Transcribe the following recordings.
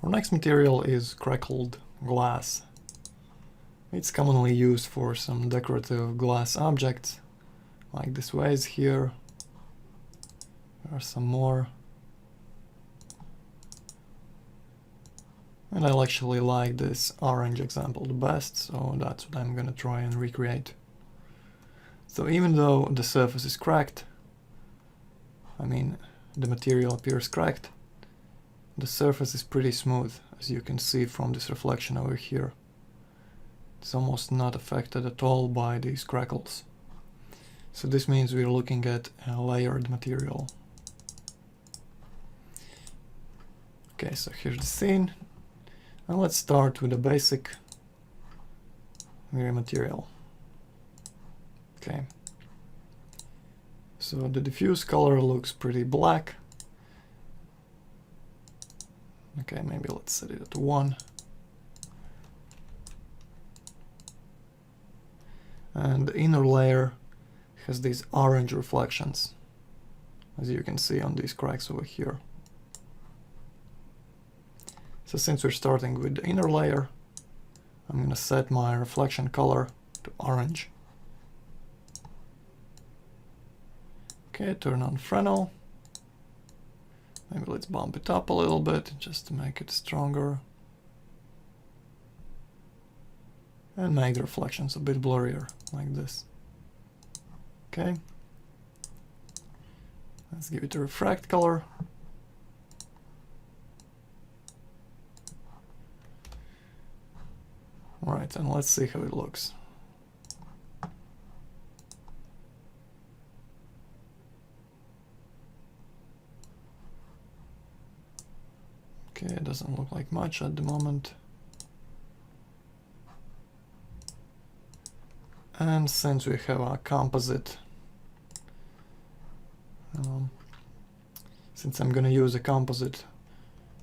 Our next material is crackled glass. It's commonly used for some decorative glass objects, like this vase here. There are some more. And I actually like this orange example the best, so that's what I'm gonna try and recreate. So even though the surface is cracked, I mean the material appears cracked, the surface is pretty smooth, as you can see from this reflection over here. It's almost not affected at all by these crackles. So this means we're looking at a layered material. Okay, so here's the scene. And let's start with the basic mirror material. Okay. So the diffuse color looks pretty black. Okay, maybe let's set it at 1. And the inner layer has these orange reflections, as you can see on these cracks over here. So since we're starting with the inner layer, I'm going to set my reflection color to orange. Okay, turn on Fresnel. Maybe let's bump it up a little bit just to make it stronger. And make the reflections a bit blurrier, like this. Okay. Let's give it a refract color. Alright, and let's see how it looks. Okay, it doesn't look like much at the moment. And since we have a composite, since I'm gonna use a composite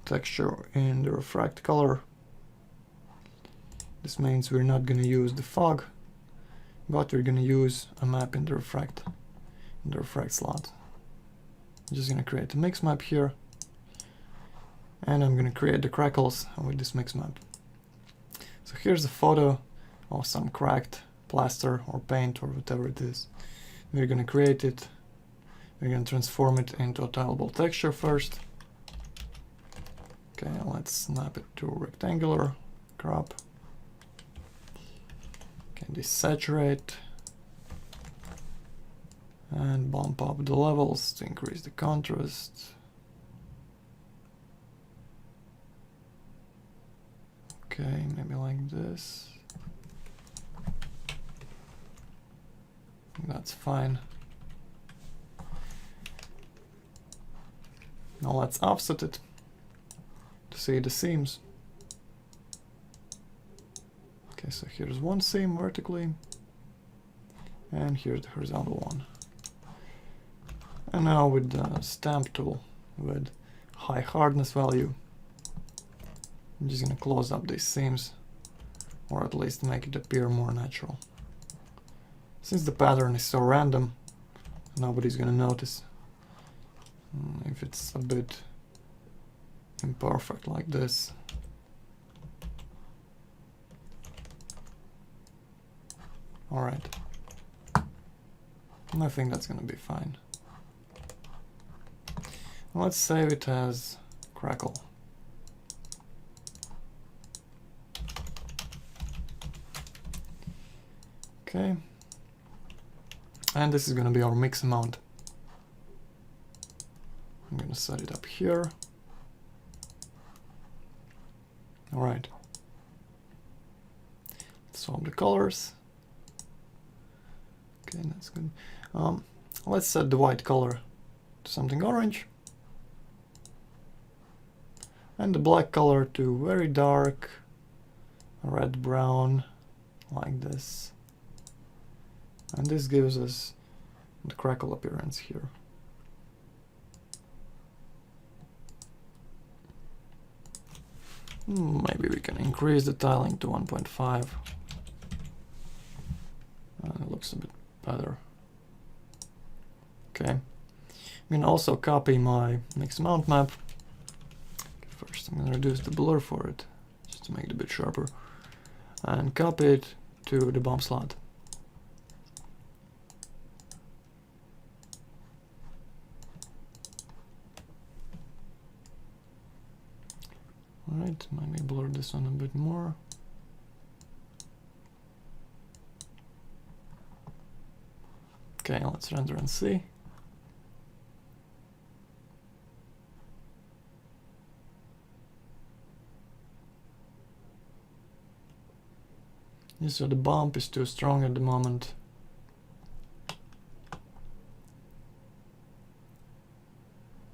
texture in the refract color, this means we're not gonna use the fog, but we're gonna use a map in the refract slot. I'm just gonna create a mix map here, and I'm gonna create the crackles with this mix map. So here's a photo of some cracked plaster or paint or whatever it is. We're gonna create it. We're gonna transform it into a tileable texture first. Okay, let's snap it to rectangular, crop. Okay, desaturate. And bump up the levels to increase the contrast. Okay, maybe like this. That's fine. Now let's offset it to see the seams. Okay, so here's one seam vertically, and here's the horizontal one. And now with the stamp tool with high hardness value, I'm just gonna close up these seams, or at least make it appear more natural. Since the pattern is so random, nobody's gonna notice if it's a bit imperfect like this. Alright. I think that's gonna be fine. Let's save it as crackle. Okay. And this is going to be our mix amount. I'm going to set it up here. Alright. Swap the colors. Okay, that's good. Let's set the white color to something orange. And the black color to very dark red-brown, like this. And this gives us the crackle appearance here. Maybe we can increase the tiling to 1.5. It looks a bit better. Okay. I'm going to also copy my mix mount map. First I'm gonna reduce the blur for it, just to make it a bit sharper, and copy it to the bump slot. Alright, maybe blur this one a bit more. Okay, let's render and see. Yeah, so the bump is too strong at the moment.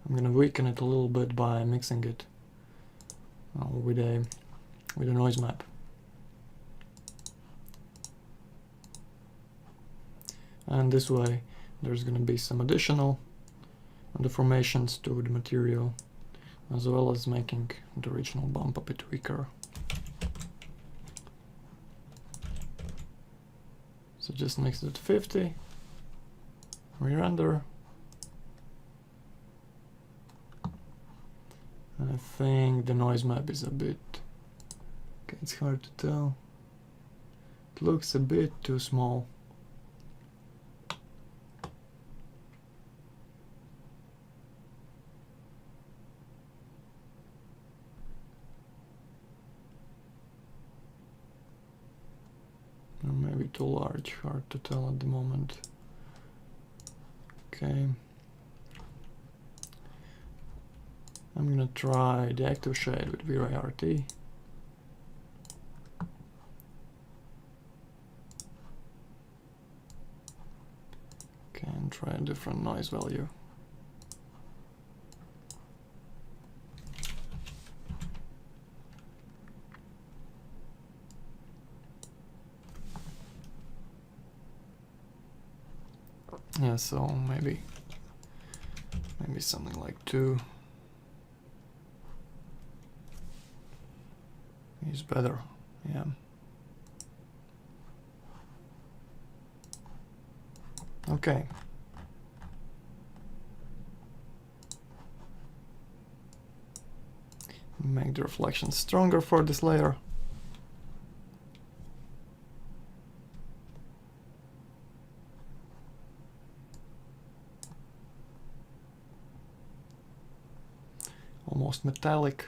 I'm gonna weaken it a little bit by mixing it with a noise map. And this way there's gonna be some additional deformations to the material, as well as making the original bump a bit weaker. So just mix it to 50, re-render. I think the noise map is a bit, okay, it's hard to tell. It looks a bit too small. Or maybe too large, hard to tell at the moment. Okay. I'm gonna try the active shade with V-Ray RT. Okay, and try a different noise value. Yeah, so maybe something like 2 is better. Yeah. Okay. Make the reflection stronger for this layer. Almost metallic.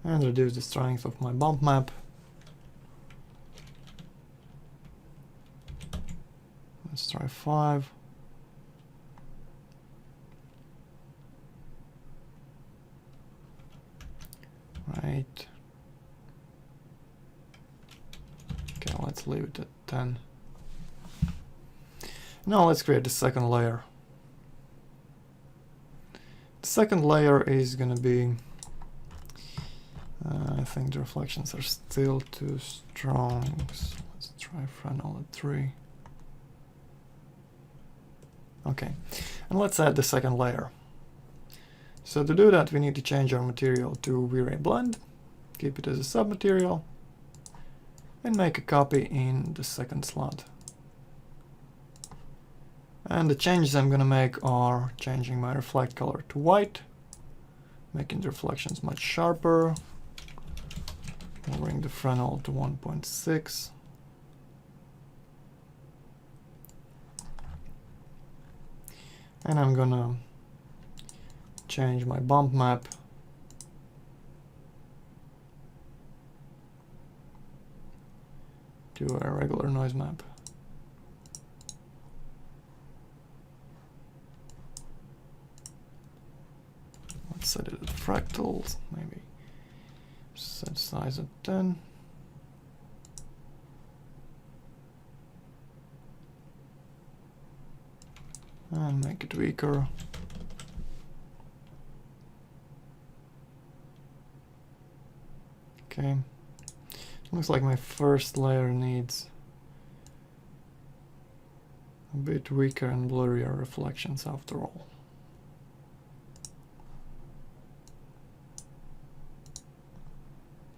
And reduce the strength of my bump map. Let's try 5. Right. Okay, let's leave it at 10. Now let's create the second layer. The second layer is gonna be, I think the reflections are still too strong, so let's try Fresnel at 3. Okay, and let's add the second layer. So to do that, we need to change our material to V-Ray Blend, keep it as a submaterial, and make a copy in the second slot. And the changes I'm gonna make are changing my reflect color to white, making the reflections much sharper, lowering the Fresnel to 1.6. And I'm gonna change my bump map to a regular noise map. Let's set it at fractals, maybe set size at 10. And make it weaker. Okay. Looks like my first layer needs a bit weaker and blurrier reflections after all.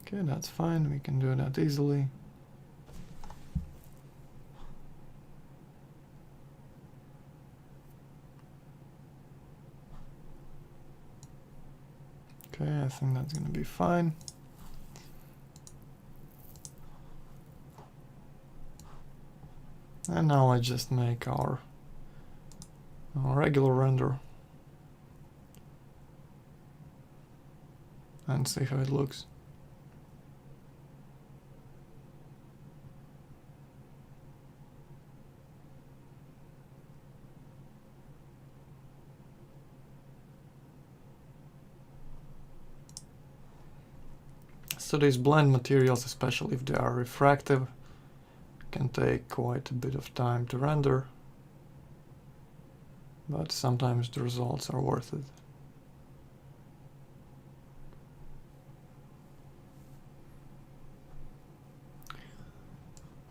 Okay, that's fine, we can do that easily. think that's gonna be fine. And now let's just make our regular render and see how it looks. So these blend materials, especially if they are refractive, can take quite a bit of time to render, but sometimes the results are worth it.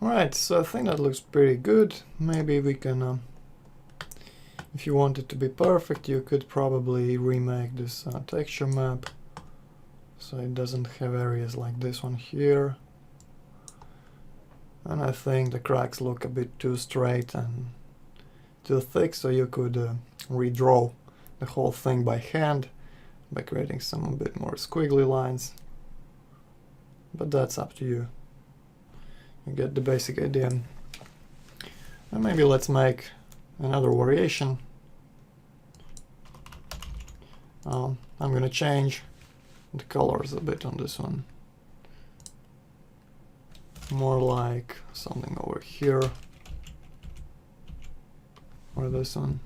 Alright, so I think that looks pretty good. Maybe we can, if you want it to be perfect, you could probably remake this texture map so it doesn't have areas like this one here. And I think the cracks look a bit too straight and too thick, so you could redraw the whole thing by hand by creating some a bit more squiggly lines. But that's up to you. You get the basic idea. And maybe let's make another variation. I'm going to change the colors a bit on this one. More like something over here. Or this one.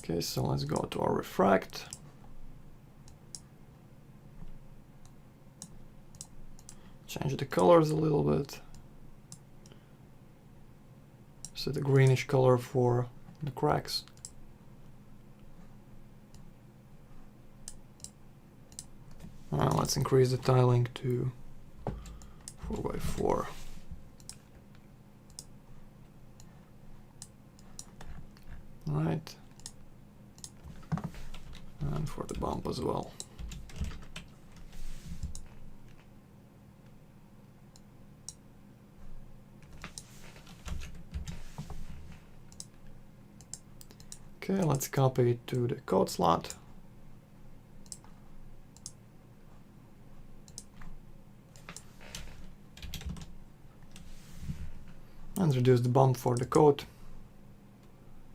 Okay, so let's go to our refract. Change the colors a little bit. Set a greenish color for the cracks. Let's increase the tiling to 4x4. Right. And for the bump as well. Okay, let's copy it to the code slot. And reduce the bump for the code to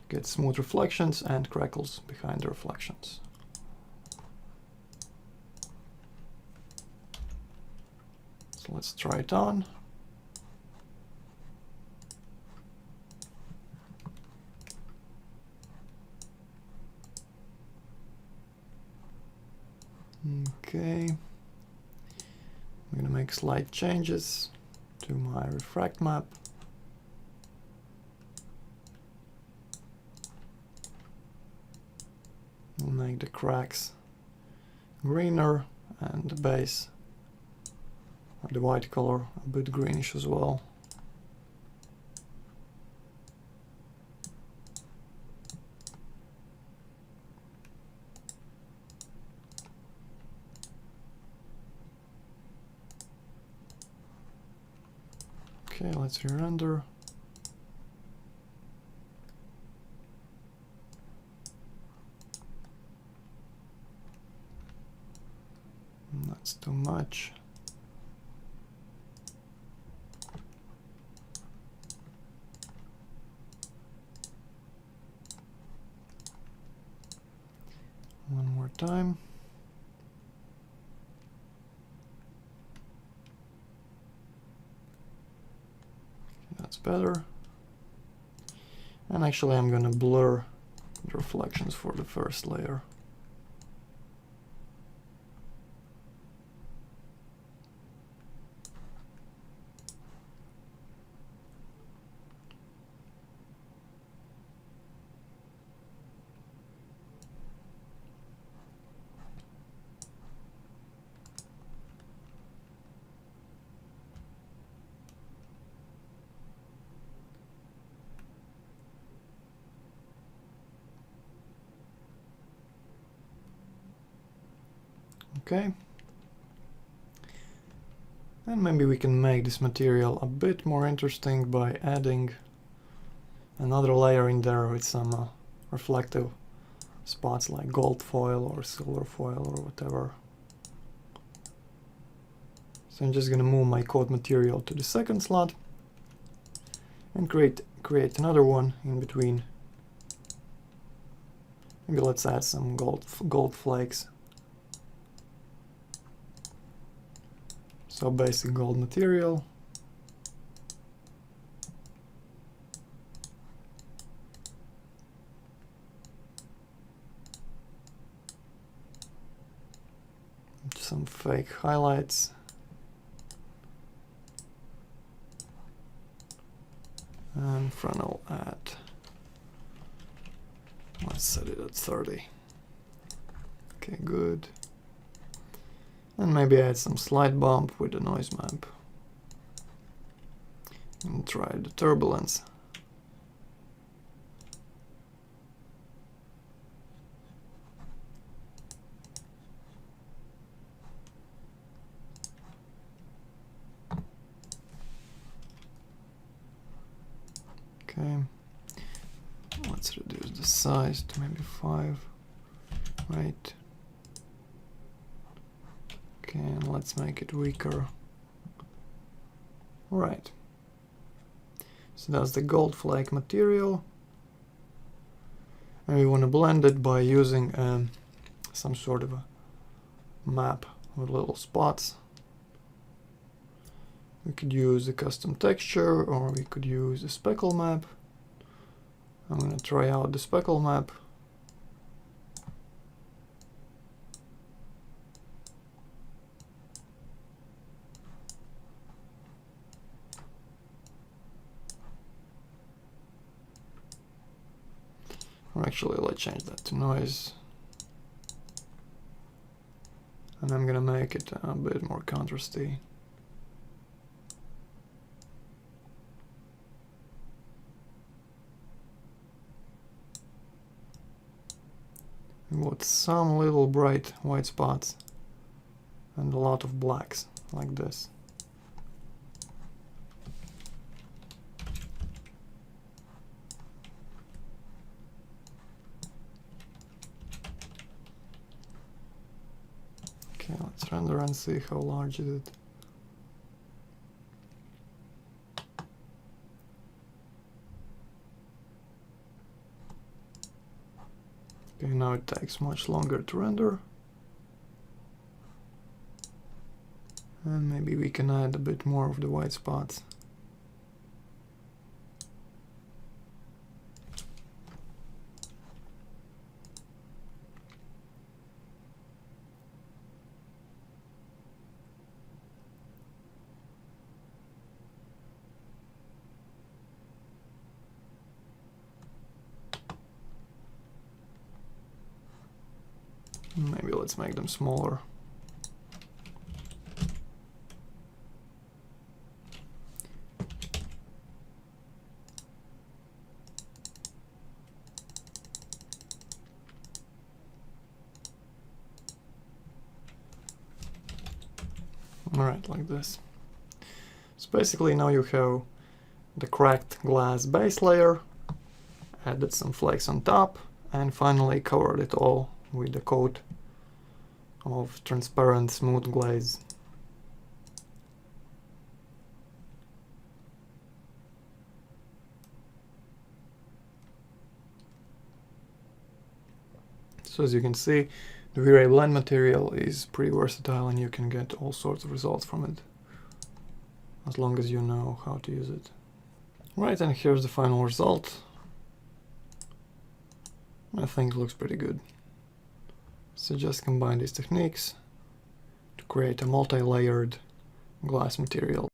get smooth reflections and crackles behind the reflections. So let's try it on. Okay, I'm going to make slight changes to my refract map. We'll make the cracks greener and the base, or the white color, a bit greenish as well. Okay, let's re-render. That's too much. One more time. That's better. And actually I'm going to blur the reflections for the first layer. Okay. And maybe we can make this material a bit more interesting by adding another layer in there with some reflective spots like gold foil or silver foil or whatever. So I'm just going to move my code material to the second slot and create another one in between. Maybe let's add some gold flakes. So basic gold material. Some fake highlights. And frontal at, let's set it at 30. Okay, good. And maybe add some slide bump with the noise map. And try the turbulence. Okay, let's reduce the size to maybe 5, right? Okay, and let's make it weaker. Right. So that's the gold flake material. And we want to blend it by using some sort of a map with little spots. We could use a custom texture, or we could use a speckle map. I'm going to try out the speckle map. Or actually, let's change that to noise. And I'm going to make it a bit more contrasty. With some little bright white spots and a lot of blacks like this. Okay, let's render and see how large is it. Okay, now it takes much longer to render. And maybe we can add a bit more of the white spots. Maybe let's make them smaller. Alright, like this. So basically now you have the cracked glass base layer, added some flakes on top, and finally covered it all with a coat of transparent smooth glaze. So as you can see, the V-Ray blend material is pretty versatile and you can get all sorts of results from it, as long as you know how to use it. Right, and here's the final result. I think it looks pretty good. So just combine these techniques to create a multi-layered glass material.